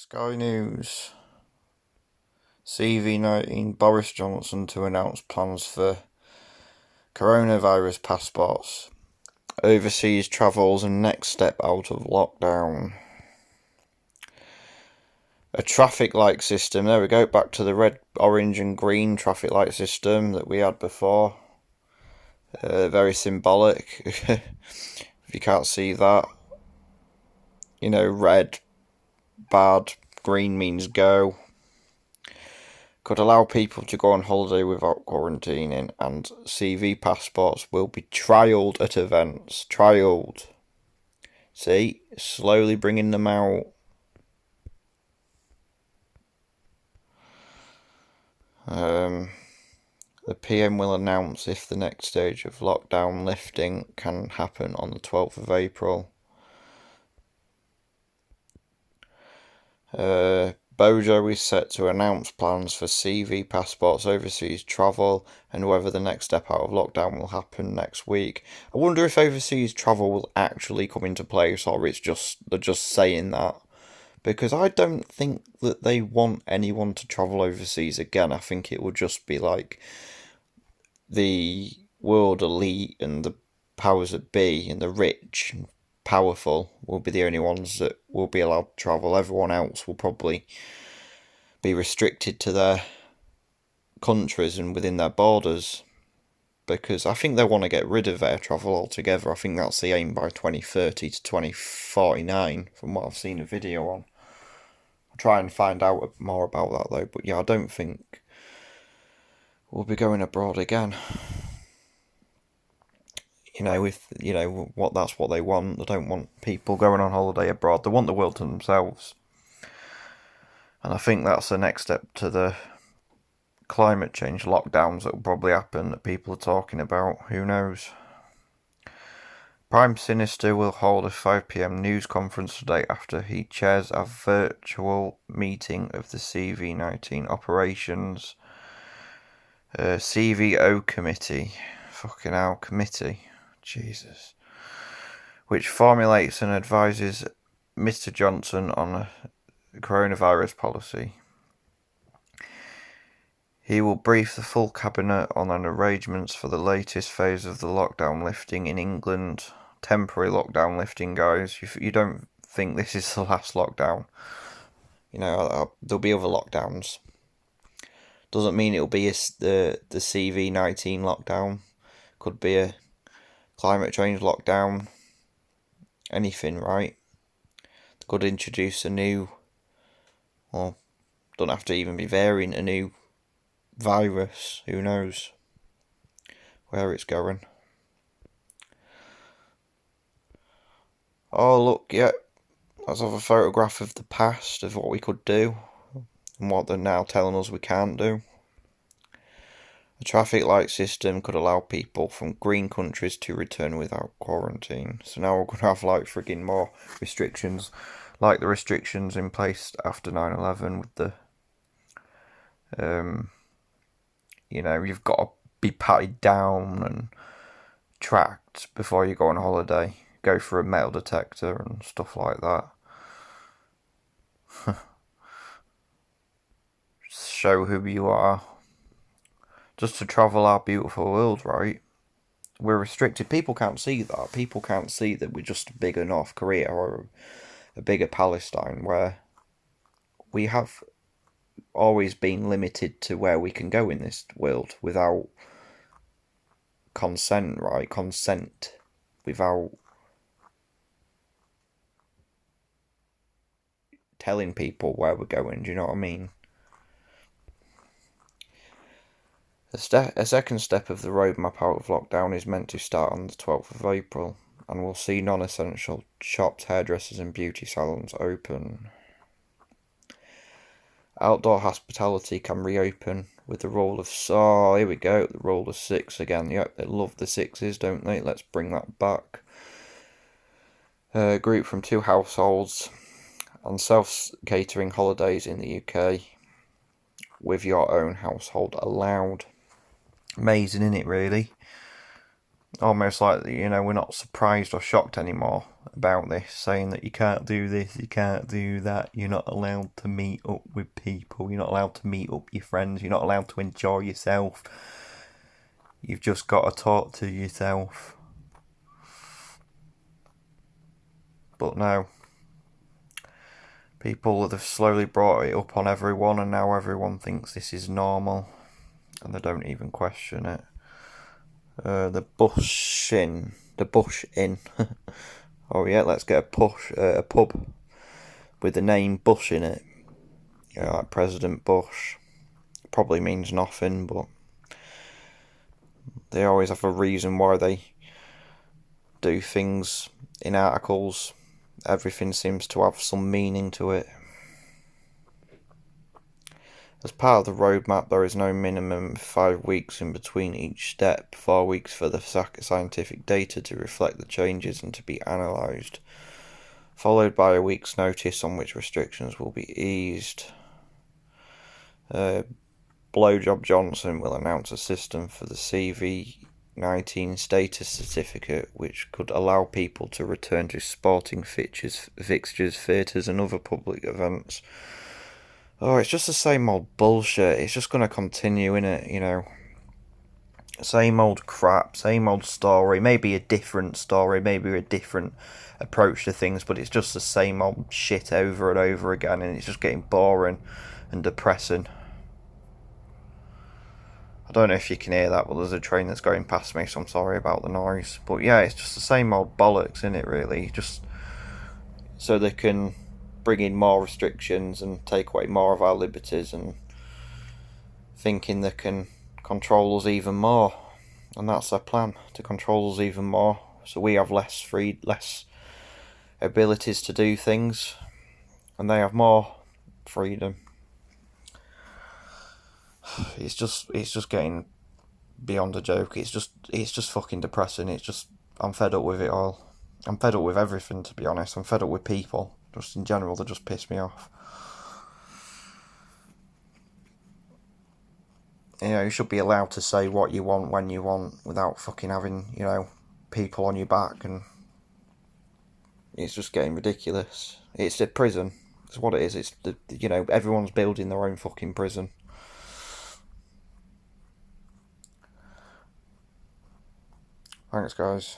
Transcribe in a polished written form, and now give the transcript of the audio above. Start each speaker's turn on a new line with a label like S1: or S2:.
S1: Sky News. CV19 Boris Johnson to announce plans for coronavirus passports, overseas travels and next step out of lockdown. A traffic light system, there we go, back to the red, orange and green traffic light system that we had before. Very symbolic, if you can't see that. Red, bad, green means go. Could allow people to go on holiday without quarantining, and CV passports will be trialled at events. Trialled. See? Slowly bringing them out. The PM will announce if the next stage of lockdown lifting can happen on the 12th of April. Bojo is set to announce plans for CV passports, overseas travel, and whether the next step out of lockdown will happen next week. I wonder if overseas travel will actually come into place, or they're just saying that. Because I don't think that they want anyone to travel overseas again. I think it would just be like the world elite and the powers that be and the rich and powerful will be the only ones that will be allowed to travel. Everyone else will probably be restricted to their countries and within their borders, because I think they want to get rid of air travel altogether. I think that's the aim by 2030 to 2049 from what I've seen a video on. I'll try and find out more about that though, but yeah, I don't think we'll be going abroad again. That's what they want. They don't want people going on holiday abroad. They want the world to themselves. And I think that's the next step to the climate change lockdowns that will probably happen that people are talking about. Who knows? Prime Minister will hold a 5 p.m. news conference today after he chairs a virtual meeting of the CV19 operations CVO committee. Fucking hell, committee. Jesus. Which formulates and advises Mr. Johnson on a coronavirus policy. He will brief the full cabinet on an arrangements for the latest phase of the lockdown lifting in England. Temporary lockdown lifting, guys. You don't think this is the last lockdown. There'll be other lockdowns. Doesn't mean it'll be the CV19 lockdown. Could be a climate change lockdown. Anything, right? They could introduce a new, or don't have to even be variant, a new virus. Who knows where it's going? Oh, look, yeah. Let's have a photograph of the past, of what we could do, and what they're now telling us we can't do. A traffic light system could allow people from green countries to return without quarantine. So now we're going to have frigging more restrictions, like the restrictions in place after 9/11 with the, you've got to be patted down and tracked before you go on holiday. Go for a metal detector and stuff like that. Show who you are. Just to travel our beautiful world, right? We're restricted. People can't see that. People can't see that we're just a bigger North Korea or a bigger Palestine, where we have always been limited to where we can go in this world without consent, right? Consent. Without telling people where we're going, do you know what I mean? A second step of the roadmap out of lockdown is meant to start on the 12th of April, and we'll see non-essential shops, hairdressers and beauty salons open. Outdoor hospitality can reopen with the rule of... Oh, here we go, the rule of 6 again. Yep, they love the 6s, don't they? Let's bring that back. A group from 2 households on self-catering holidays in the UK with your own household allowed. Amazing, isn't it, really? almost like, we're not surprised or shocked anymore about this, saying that you can't do this, you can't do that, you're not allowed to meet up with people, you're not allowed to meet up with your friends, you're not allowed to enjoy yourself. You've just got to talk to yourself. But no, people have slowly brought it up on everyone, and now everyone thinks this is normal, and they don't even question it. The Bush Inn. Oh yeah, let's get a pub with the name Bush in it. Like President Bush. Probably means nothing, but they always have a reason why they do things in articles. Everything seems to have some meaning to it. As part of the roadmap, there is no minimum of 5 weeks in between each step, 4 weeks for the scientific data to reflect the changes and to be analysed, followed by a week's notice on which restrictions will be eased. Blowjob Johnson will announce a system for the CV-19 status certificate, which could allow people to return to sporting fixtures, theatres and other public events. Oh, it's just the same old bullshit. It's just going to continue, innit, Same old crap, same old story. Maybe a different story, maybe a different approach to things, but it's just the same old shit over and over again, and it's just getting boring and depressing. I don't know if you can hear that, but there's a train that's going past me, so I'm sorry about the noise. But yeah, it's just the same old bollocks, innit, really? Just so they can bring in more restrictions and take away more of our liberties, and thinking they can control us even more. And that's their plan, to control us even more, so we have less abilities to do things, and they have more freedom. It's just getting beyond a joke. It's just fucking depressing. I'm fed up with it all. I'm fed up with everything, to be honest. I'm fed up with people. Just in general, they just piss me off. You should be allowed to say what you want when you want without fucking having, people on your back, and it's just getting ridiculous. It's a prison. It's what it is. It's everyone's building their own fucking prison. Thanks, guys.